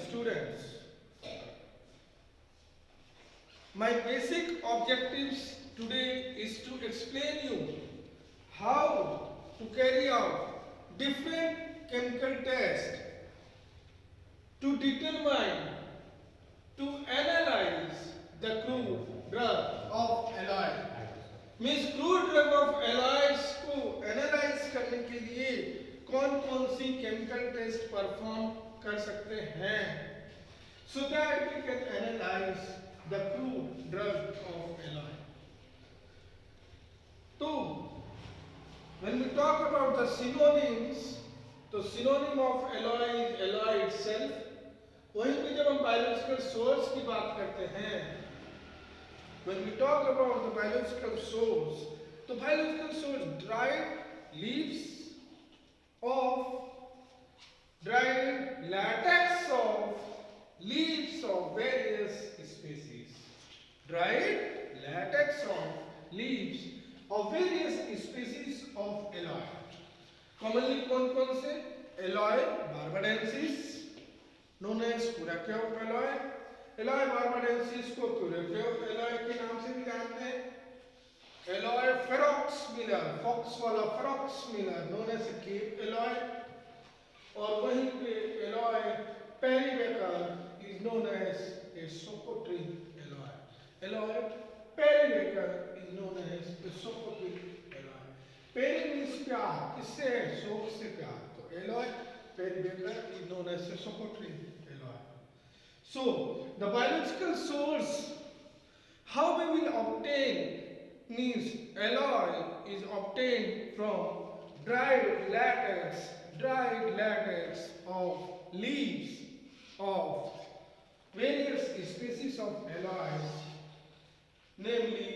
students, my basic objectives today is to explain you how to carry out different chemical tests to determine, to analyze the crude drug of alloy. Means crude drug of alloys को analyse करने के लिए कौन कौन सी chemical test perform कर सकते हैं, so that we can analyze the crude drug of alloy. तो when we talk about the synonyms, तो synonym of alloy is alloy itself. वहीं पे जब हम बायोलॉजिकल सोर्स की बात करते हैं, when we talk about the biological source, तो biological source dried leaves of dried latex of leaves of various species. Dried latex of leaves of various species of alloy. Commonly कौन-कौन से? Alloy barbadensis, known as Curaçao alloy. Aloe barbadensis को curative aloe के नाम से भी जानते हैं. Aloe ferox Miller, fox वाला ferox Miller, known as Cape aloe. और वहीं पे aloe perryi Baker is known as a Socotrine aloe. Aloe perryi Baker is known as a Socotrine aloe. Perry means प्यार, किससे? सोक से प्यार. तो aloe perryi Baker is known as a Socotrine aloe. So, the biological source, how we will obtain, means alloy is obtained from dried latex of leaves of various species of alloys, namely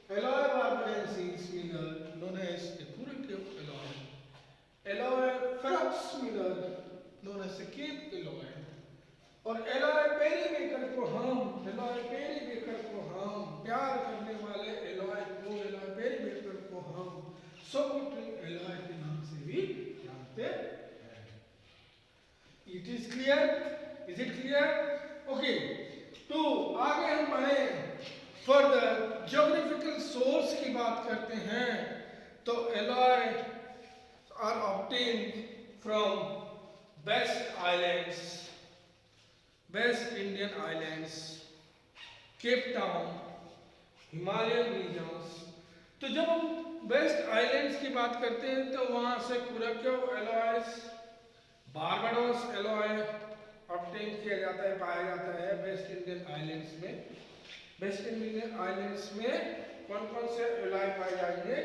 alloy barbadensis mineral, known as a curative alloy, alloy ferox mineral, known as a cape alloy, और alloy पेरीबेकर को हम प्यार करने वाले alloy पेरीबेकर को हम सोकोट्री alloy के नाम से भी जानते हैं. It is clear? Is it clear? Okay, तो आगे हम बढ़े फर्दर ज्योग्राफिकल सोर्स की बात करते हैं. तो alloy are obtained from West Islands, West Indian Islands, Cape Town, Himalayan regions. तो जब हम वेस्ट आइलैंड्स की बात करते हैं तो वहां से कुराक्यो एलॉयस, बारबाडोस एलॉय ऑब्टेन किया जाता है, पाया जाता है वेस्ट इंडियन आइलैंड्स में. वेस्ट इंडियन आइलैंड्स में कौन कौन से एलॉय पाए जाएंगे?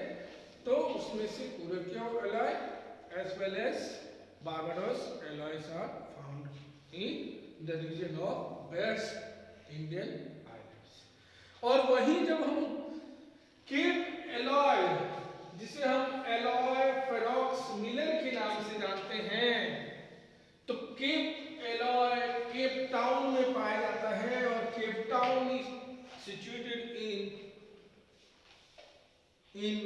तो उसमें से Curaçao aloe as well as Barbados aloes are found in the region of West Indian Islands. और वहीं जब हम केप एलॉय, जिसे हम एलॉय फेरोक्स मिलर के नाम से जानते हैं, तो केप एलॉय केप टाउन में पाया जाता है. और Cape Town is situated in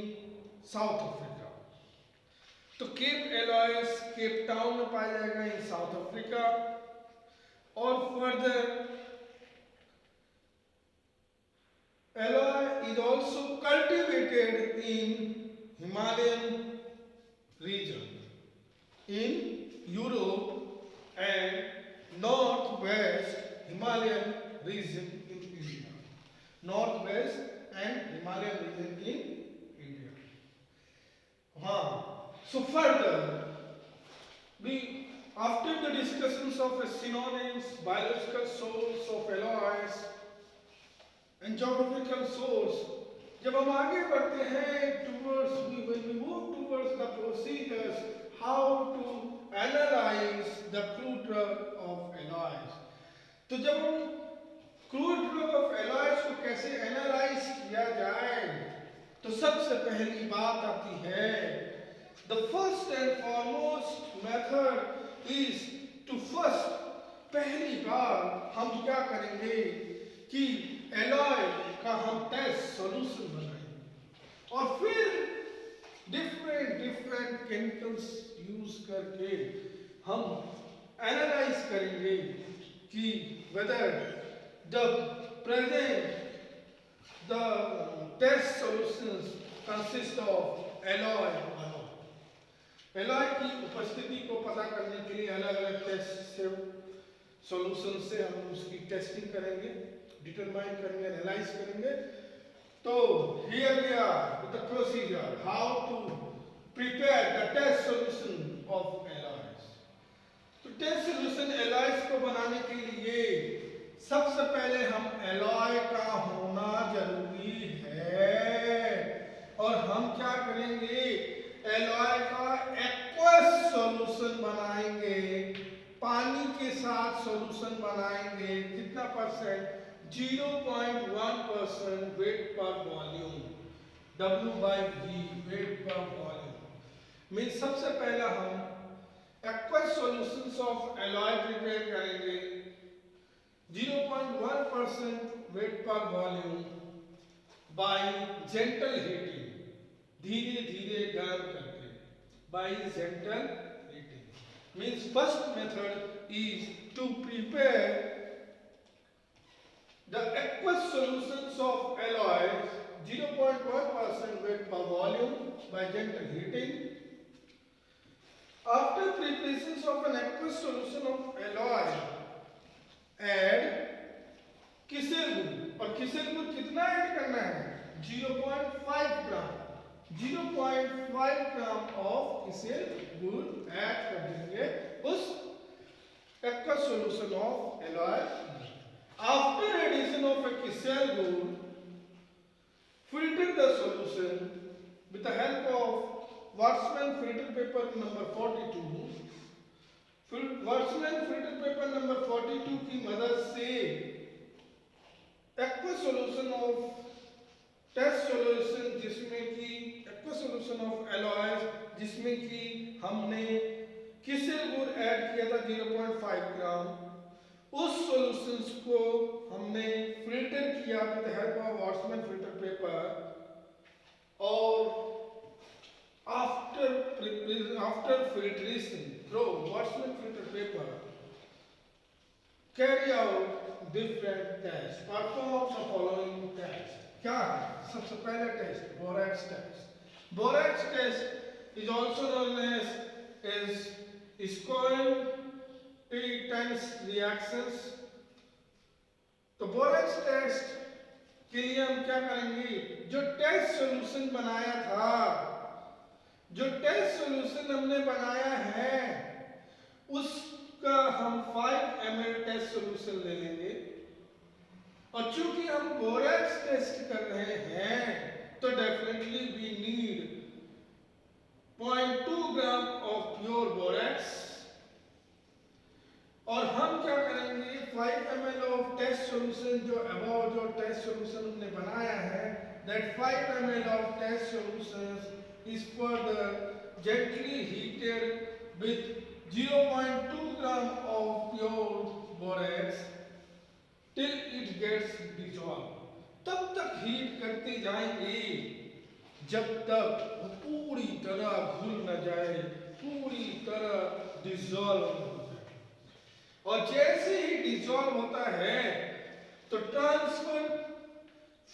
south Africa. तो केप एलॉयस केप टाउन में पाया जाएगा इन साउथ अफ्रीका. और further alloy is also cultivated in Himalayan region, in Europe and northwest Himalayan region in India. Northwest and Himalayan region in India. So further we, after the discussions of synonyms, biological source of alloys and geographical source, जब हम आगे बढ़ते हैं towards, when we move towards the procedures how to analyze the crude drug of alloys. तो जब हम crude drug of alloys को कैसे analyze किया जाए, तो सबसे पहली बात आती है, the first and foremost method is to first, पहली बार हम क्या करेंगे कि एलॉय का हम टेस्ट सॉल्यूशन बनाएंगे और फिर डिफरेंट केमिकल्स यूज करके हम एनालाइज करेंगे कि whether the present the test solutions consist of alloy or not. Alloy की उपस्थिति को पता करने के लिए अलग अलग टेस्ट से सॉल्यूशन से हम उसकी टेस्टिंग करेंगे, डिटरमाइन करेंगे, एनालाइज करेंगे। तो here we are with the procedure how to prepare the test solution of alloys. तो टेस्ट सॉल्यूशन एलॉयज को बनाने के लिए सबसे पहले हम एलॉय का होना जरूरी है और हम क्या करेंगे, एलॉय का एक्वस सॉल्यूशन बनाएंगे, पानी के साथ सॉल्यूशन बनाएंगे। कितना परसेंट? 0.1% वेट पर वॉल्यूम, W/V वेट पर वॉल्यूम। मीन सबसे पहला हम aqueous solutions of alloy prepare करेंगे 0.1% वेट पर वॉल्यूम बाय जेंटल हीटिंग, धीरे धीरे गर्म करके, by gentle heating. Means first method is to prepare the aqueous solutions of alloys 0.1% weight per volume by gentle heating. After preparation of an aqueous solution of alloy, add किसेल गुड़। और किसेल गुड़ कितना add करना है? 0.5 ग्राम। 0.5 ग्राम ऑफ किसेल गुड़ add कर देंगे उस aqueous solution of alloy। After addition of a kisel gold, filter the solution with the help of Wattsman filter paper number 42। Wattsman filter paper number 42 की मदद से aqueous solution of test solution जिसमें कि aqueous solution of alloys जिसमें कि हमने किसेल गुड़ add किया था 0.5 ग्राम, उस सॉल्यूशंस को हमने फिल्टर किया with the help of Whatman filter paper और after filtration through Whatman filter paper carry out different test, perform the following test. क्या है? सबसे पहला test borax test. Borax test is also known as Scoville-Tens reactions। तो borax test के लिए हम क्या करेंगे, जो टेस्ट सॉल्यूशन बनाया था, जो टेस्ट सॉल्यूशन हमने बनाया है उसका हम 5 ml टेस्ट सॉल्यूशन ले लेंगे और चूंकि हम बोरेक्स टेस्ट कर रहे हैं तो definitely we need 0.2 gram of pure borax. और हम क्या करेंगे, 5 ml ऑफ टेस्ट सॉल्यूशन जो अबव जो टेस्ट सॉल्यूशन हमने बनाया है, that 5 ml of test solution is further gently heated with 0.2 gram of pure borax till it gets dissolve. तब तक हीट करते जाएंगे जब तक वो पूरी तरह घुल न जाए, पूरी तरह डिसॉल्व हो जाए। और जैसे ही डिसॉल्व होता है तो transfer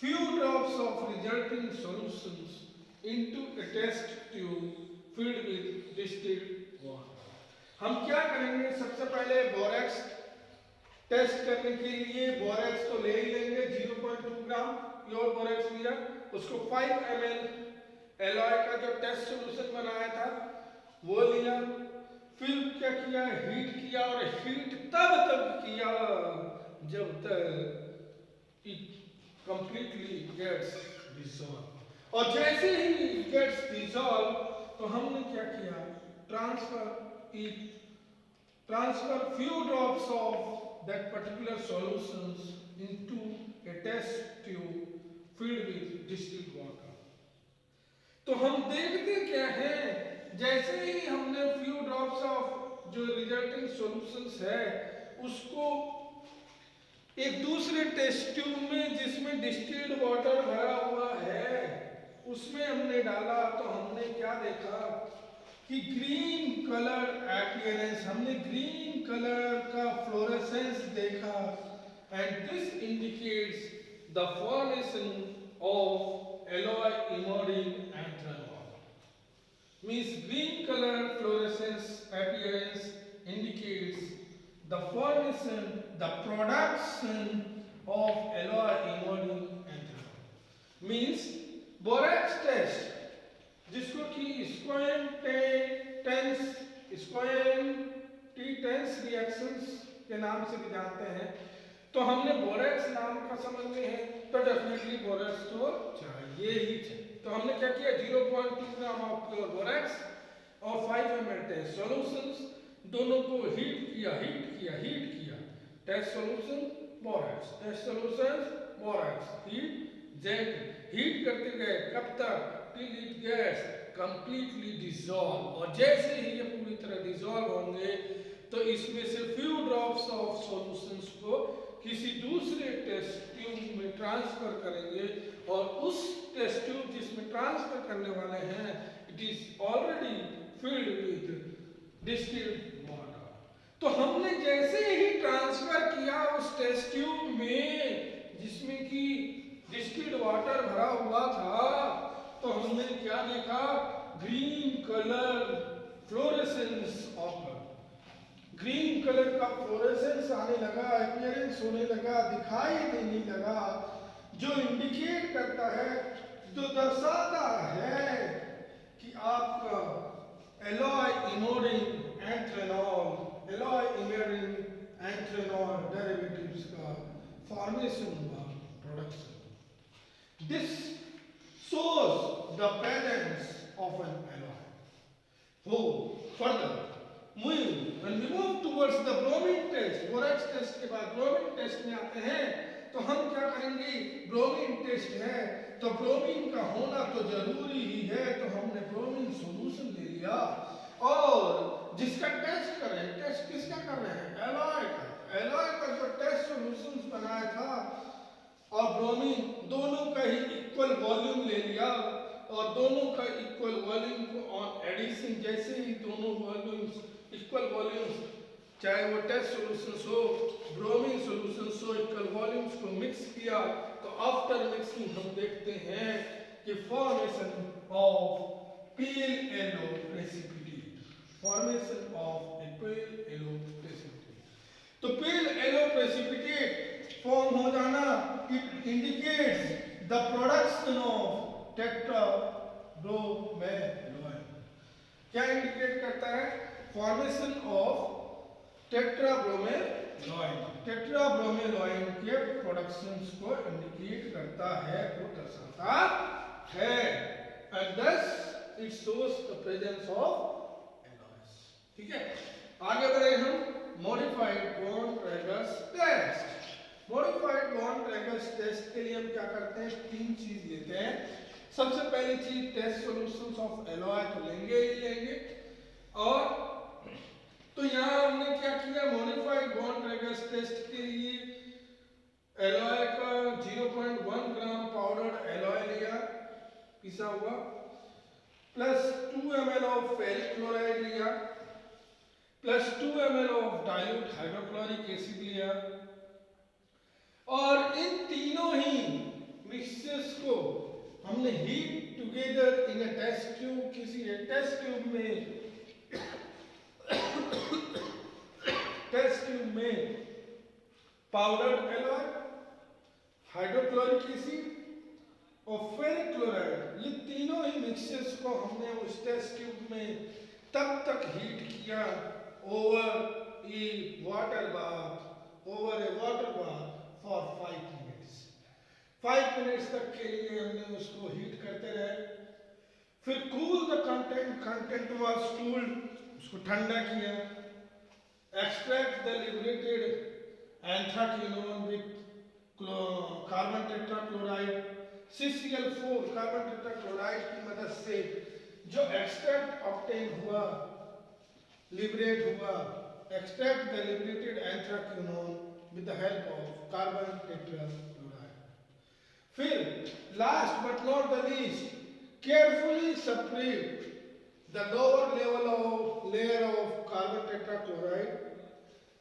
few drops of resulting solutions into a test tube filled with distilled water। हम क्या करेंगे, सबसे पहले बोरेक्स टेस्ट करने के लिए बोरेक्स तो ले ही लेंगे, 0.2 ग्राम प्योर बोरेक्स लिया, उसको 5 ml एलॉय का जो टेस्ट सॉल्यूशन बनाया था वो लिया, फिर क्या किया, हीट किया। और हीट तब किया जब तक इट कंप्लीटली गेट्स डिसॉल्व। और जैसे ही गेट्स डिसॉल्व तो हमने क्या किया, transfer few drops of that particular solutions into a test tube filled with distilled water। तो हम देखते क्या है, जैसे ही हमने few drops of जो रिजल्टिंग सॉल्यूशंस है उसको एक दूसरे टेस्ट ट्यूब में जिसमें डिस्टिल्ड वाटर भरा हुआ है उसमें हमने डाला, तो हमने क्या देखा कि ग्रीन कलर अपीयरेंस, हमने ग्रीन कलर का फ्लोरेसेंस देखा, and this indicates the formation of aloe emodin anthranol. Means green colour fluorescence appearance indicates the formation, the production of alloy immodine anthracene. Means borax test जिसको कि स्क्वायन-टी-टेंस reactions के नाम से भी जानते हैं, तो हमने बोरेक्स नाम का समझ में है तो डेफिनेटली बोरेक्स तो चाहिए ही चाहिए। तो हमने क्या किया, 0.2 ग्राम ऑफ प्योर बोरेक्स और 5 ml टेस्ट सॉल्यूशंस, दोनों को हीट किया। Test solution borax, test solution borax, heat करते गए कब तक, till it gets completely dissolve. और जैसे ही ये पूरी तरह डिसॉल्व होंगे तो इसमें से फ्यू ड्रॉप्स ऑफ सॉल्यूशंस को किसी दूसरे टेस्ट ट्यूब में ट्रांसफर करेंगे, और उस टेस्ट ट्यूब जिसमें ट्रांसफर करने वाले हैं it is already filled with distilled water. तो हमने जैसे ही ट्रांसफर किया उस टेस्ट ट्यूब में जिसमें कि डिस्टिल्ड वाटर भरा हुआ था, तो हमने क्या देखा, green colour fluorescence occur, green colour का फ्लोरेसेंस आने लगा, अपीयरेंस होने लगा, दिखाई देने लगा, जो इंडिकेट करता है, जो दर्शाता है कि आपका एलॉय इमोडिन एंथ्रेनॉल डेरिवेटिव्स का फॉर्मेशन हुआ, production. This shows the presence of an alloy. So further, when we move towards the bromine test, borax test के बाद ब्रोमीन टेस्ट में आते हैं, तो हम क्या करेंगे, ब्रोमीन टेस्ट है तो ब्रोमीन का होना तो जरूरी ही है, तो हमने ब्रोमीन सॉल्यूशन ले लिया और जिसका टेस्ट कर रहे हैं, टेस्ट किसका कर रहे हैं, एलॉय का जो टेस्ट सॉल्यूशंस बनाया था और ब्रोमीन, दोनों का ही इक्वल वॉल्यूम ले लिया, और दोनों का इक्वल वॉल्यूम को ऑन एडिशन, जैसे ही दोनों वॉल्यूम्स इक्वल वॉल्यूम्स, चाहे वो टेस्ट सॉल्यूशंस हो, ब्रोमीन सॉल्यूशंस हो, इक्वल वॉल्यूम्स को मिक्स किया, तो आफ्टर मिक्सिंग हम देखते हैं कि formation of pale yellow precipitate, formation of a pale yellow precipitate. तो पील येलो प्रेसिपिटेट फॉर्म हो जाना, it indicates the production of tetrabromaloin. क्या इंडिकेट करता है, फॉर्मेशन ऑफ टेट्राब्रोमेलॉइन, टेट्राब्रोमेलॉइन के प्रोडक्शंस को इंडिकेट करता है, को दर्शाता है, and thus it shows the presence of alloys। ठीक है, आगे बढ़े हम, modified Borntrager's test. Modified Borntrager's test के लिए हम क्या करते हैं, 3 चीज लेते हैं। सबसे पहली चीज टेस्ट सॉल्यूशंस ऑफ एलॉय तो लेंगे ही लेंगे, और तो यहाँ हमने क्या किया, मॉडिफाइड बॉन्ड ट्रैगर्स टेस्ट के लिए एलॉय का 0.1 ग्राम पाउडर्ड एलॉय लिया, पिसा हुआ, plus 2 ml of ferric chloride लिया, plus 2 ml of dilute hydrochloric acid लिया, और इन तीनों ही मिक्सचर्स को हमने heat together in a test tube, किसी टेस्ट ट्यूब में पाउडर्ड एलॉय, हाइड्रोक्लोरिक एसिड और फेरिक क्लोराइड, ये तीनों ही मिक्सचर्स को हमने उस टेस्ट ट्यूब में तब तक हीट किया over A water bath for 5 minutes. 5 minutes तक के लिए हमने उसको हीट करते रहे, फिर cool the content was cooled, उसको ठंडा किया, extract the liberated anthraquinone with carbon tetrachloride, CCl4 carbon tetrachloride की मदद से जो एक्सट्रैक्ट ऑब्टेन हुआ, लिबरेट हुआ, extract the liberated anthracnone with the help of carbon tetrachloride। फिर last but not the least, carefully separate the lower layer of carbon tetrachloride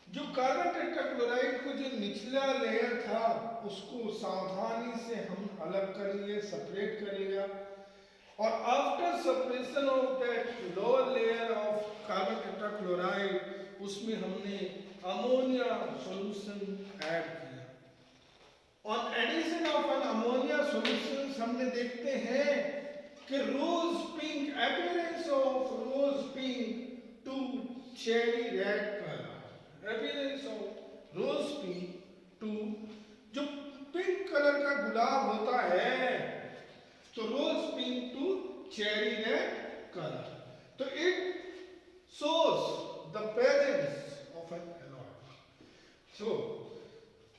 जो carbon tetrachloride को जो निचला लेयर था उसको सावधानी से हम अलग करेंगे, सेपरेट करेंगे, और after separation of that lower layer of carbon tetrachloride उसमें हमने अमोनिया सॉल्यूशन ऐड किया। On addition of an ammonia solution हमने देखते हैं कि rose pink appearance of rose pink to cherry red colour, appearance of rose pink to, जो pink colour का गुलाब होता है तो rose pink to cherry red colour, तो it shows the presence of an alloy. So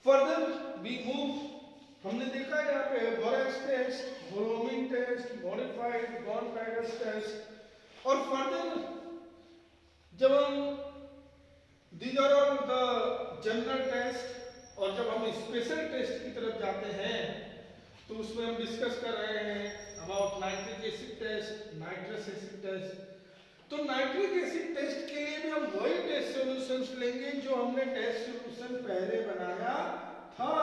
further we move, हमने देखा यहाँ पे borax test, bromine test, modified bond पैगस टेस्ट, और फर्दर जब हम these are all the general test, और जब हम स्पेशल टेस्ट की तरफ जाते हैं तो उसमें हम डिस्कस कर रहे हैं about nitric acid test, nitrous acid test. तो नाइट्रिक एसिड टेस्ट के लिए भी हम वही टेस्ट सॉल्यूशंस लेंगे जो हमने टेस्ट सॉल्यूशन पहले बनाया था।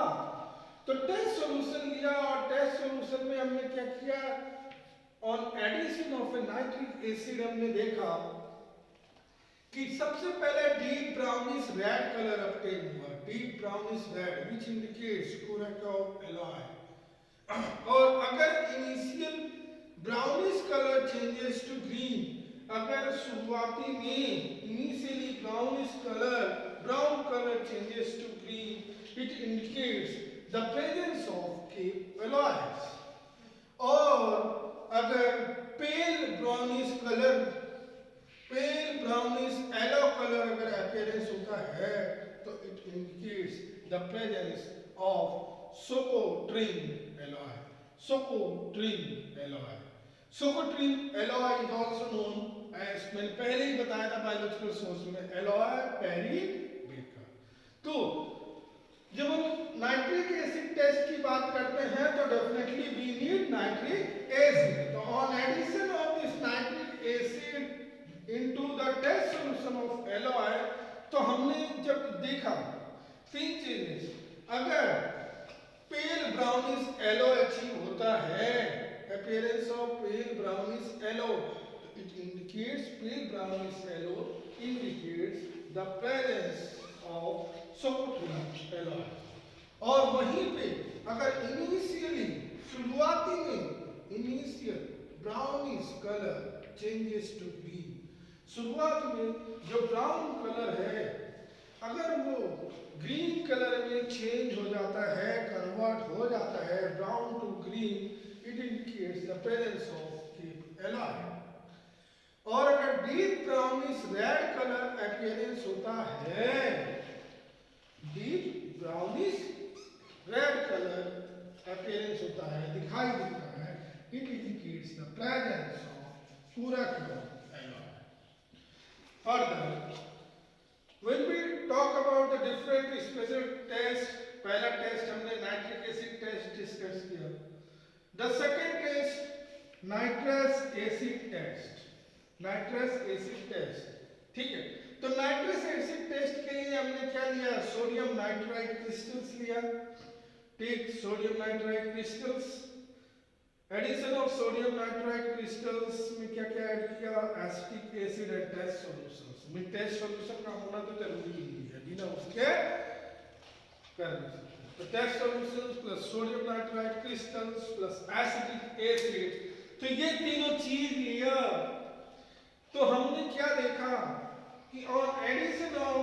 तो टेस्ट सॉल्यूशन लिया और टेस्ट सॉल्यूशन में हमने क्या किया, on addition of a nitric acid हमने देखा कि सबसे पहले deep brownish red colour obtain हुआ, deep brownish red which indicates Curaçao of aloe. और अगर initial brownish colour changes to green, अगर शुरुआती में initially brown colour changes to green, it indicates the presence of Cape aloes. और अगर pale brownish yellow colour अगर appearance होता है तो it indicates the presence of Socotrine aloe, Socotrine aloe. Socotrine aloe is also known as, मैंने पहले ही बताया था बायोलॉजिकल सोर्स में, एलॉय पेरीबेकर। तो जब हम नाइट्रिक एसिड टेस्ट की बात करते हैं तो definitely we need nitric acid. तो on addition of this nitric acid into the test solution of aloe, तो हमने जब देखा तीन चीजें, अगर पेल ब्राउनिश येलो अचीव होता है, appearance of pale brownish yellow, it indicates pale brownish yellow indicates the presence of socotrine alloy। और वहीं पे अगर इनिशियली शुरुआती में initial brownish colour changes to green, शुरुआत में जो ब्राउन कलर है अगर वो ग्रीन कलर में चेंज हो जाता है, कन्वर्ट हो जाता है brown to green, it indicates the presence of keep alloy। और अगर deep brownish red colour appearance होता है, deep brownish red colour appearance होता है, दिखाई देता है, it indicates the presence of correct alloy। Further, when we talk about the different special test, पहला टेस्ट हमने नाइट्रिक एसिड टेस्ट डिस्कस किया। The second test, nitrous acid test, nitrous acid test, ठीक है। तो नाइट्रस एसिड टेस्ट के लिए हमने क्या लिया, सोडियम नाइट्राइड क्रिस्टल्स लिया, ठीक, sodium nitride crystals, addition of sodium nitride crystals में क्या क्या ऐड किया, acetic acid and test solutions में टेस्ट सॉल्यूशन का होना तो जरूरी ही है, बिना उसके कर नहीं सकते। तो test solutions plus sodium nitride crystals plus acetic acid, तो ये तीनों चीज लिया। तो हमने क्या देखा कि on addition of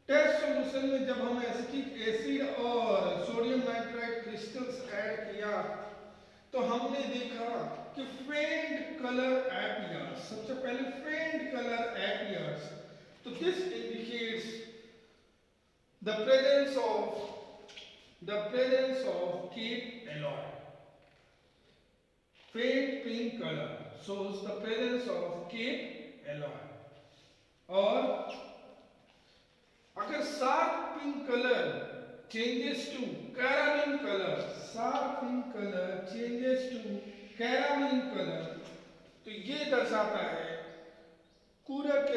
test solution में जब हम एसिटिक एसिड और सोडियम नाइट्राइड क्रिस्टल्स ऐड किया तो हमने देखा कि फेंट कलर अपीयर्स, सबसे पहले फेंट कलर अपीयर्स, तो this indicates the presence of keep alloy। faint pink color shows the presence of keep alloy। और अगर sharp pink colour changes to caramine color, sharp pink colour changes to caramine color, तो ये दर्शाता है correct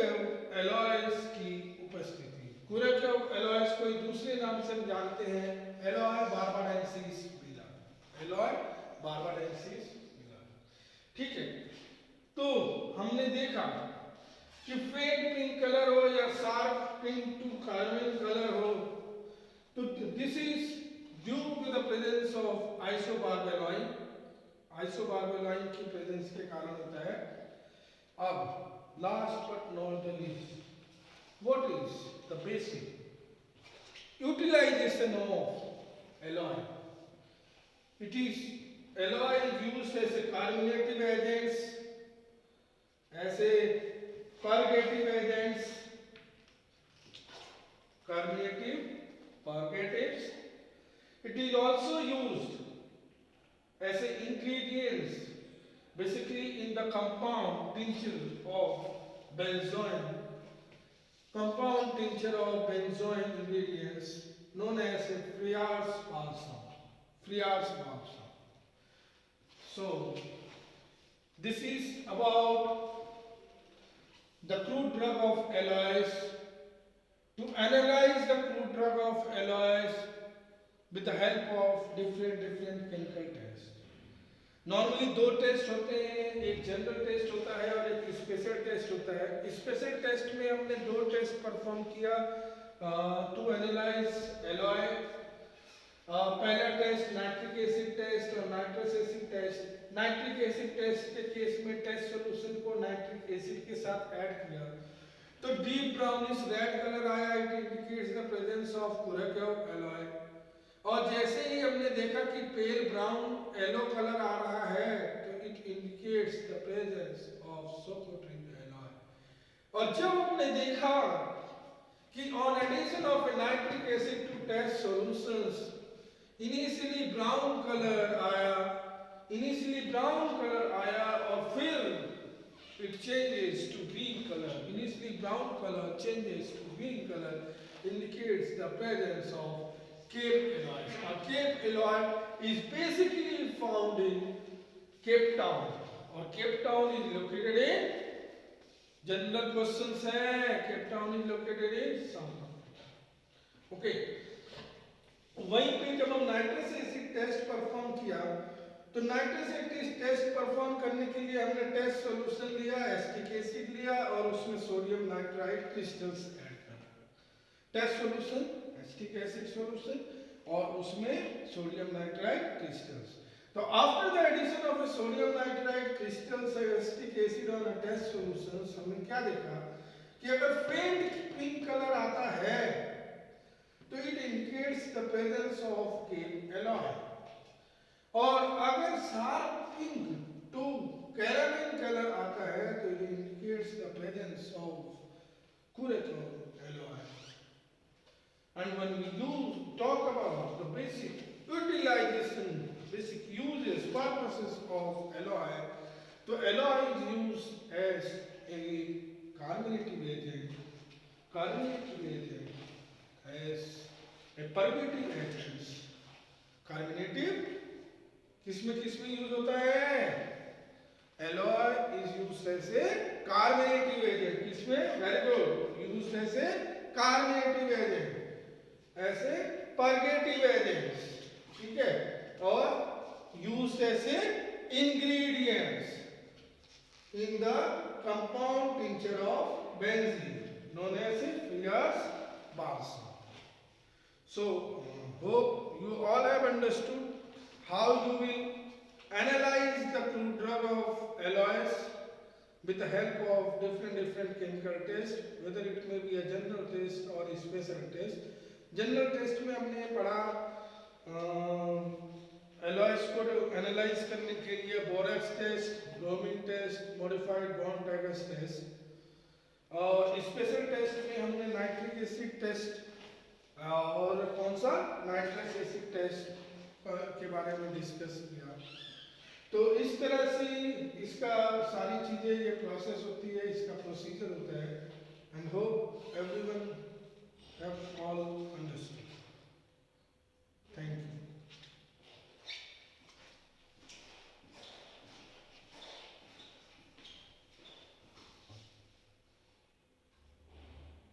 alloys की उपस्थिति। नाम से हम जानते हैं एलॉय बार्बाडेंसिस मिला, एलॉय बार्बाडेंसिस मिला। ठीक है, तो हमने देखा कि फेड पिंक कलर हो या sharp pink to carmine colour हो, तो this is due to the presence of isobarbaloin, isobarbaloin की प्रेजेंस के कारण होता है। अब last but not the least, what is the basic utilization of alloy? It is alloy is used as a carminative agents, as a purgative agents, carminative purgatives. It is also used as a ingredients, basically in the compound tincture of benzoin, compound tincture of benzoin ingredients known as a Friar's balsam, Friar's balsam. So this is about the crude drug of alloys. To analyze the crude drug of alloys with the help of different chemical tests. Normally दो test होते हैं, एक general test होता है और एक special test होता है। स्पेशल टेस्ट में हमने दो टेस्ट परफॉर्म किया टू एनालाइज एलॉय। पहला टेस्ट नाइट्रिक एसिड टेस्ट और nitrous acid test. Nitric acid test के केस में टेस्ट सॉल्यूशन को नाइट्रिक एसिड के साथ ऐड किया तो डीप ब्राउनिश रेड कलर आया, it indicates the presence of Curaçao aloe. और जैसे ही हमने देखा कि पेल ब्राउन येलो कलर आ रहा है तो it indicates the presence of Socotrine aloe. और जब हमने देखा कि on addition of a nitric acid to test solutions initially brown colour आया, और फिर it changes to green color. Initially brown color changes to green color, indicates the presence of Cape alloy. Cape alloy is basically found in Cape Town, और Cape Town is located in, general questions है, Cape Town is located in South Africa. Okay, वहीं पे जब हम nitrous acid test perform किया तो nitrous acid test perform करने के लिए हमने टेस्ट सॉल्यूशन लिया, एसिटिक एसिड लिया और उसमें सोडियम नाइट्राइट क्रिस्टल्स ऐड किया। Test solution acetic acid solution और उसमें सोडियम नाइट्राइट क्रिस्टल्स। तो after the addition of a sodium nitrite crystals और acetic acid on a test solutions हमने क्या देखा कि अगर फेंट पिंक कलर आता है तो it indicates the presence of Cape aloe, और अगर sharp pink to carmine colour आता है तो it indicates the presence of Curaçao aloe. And when we talk about the basic utilization, basic uses, purposes of alloy, तो alloy is used as a carminative agent, as a purgative agent। carminative किसमें use होता है? Aloe is used as a carminative agent. किसमें? Very good, used as a carminative agent, as a purgative agent, ठीक है, और used as a ingredients in the compound tincture of benzoin known as Friar's balsam। So hope you all have understood how you will analyze the crude drug of alloys with the help of different chemical tests, whether it may be a general test or a special test। General test में हमने पढ़ा alloys को analyse करने के लिए borax test, bromine test, modified bond taggers test, और special test में हमने नाइट्रिक एसिड टेस्ट और कौन सा नाइट्रस एसिड टेस्ट के बारे में डिस्कस किया। तो इस तरह से इसका सारी चीजें ये प्रोसेस होती है, इसका प्रोसीजर होता है। And hope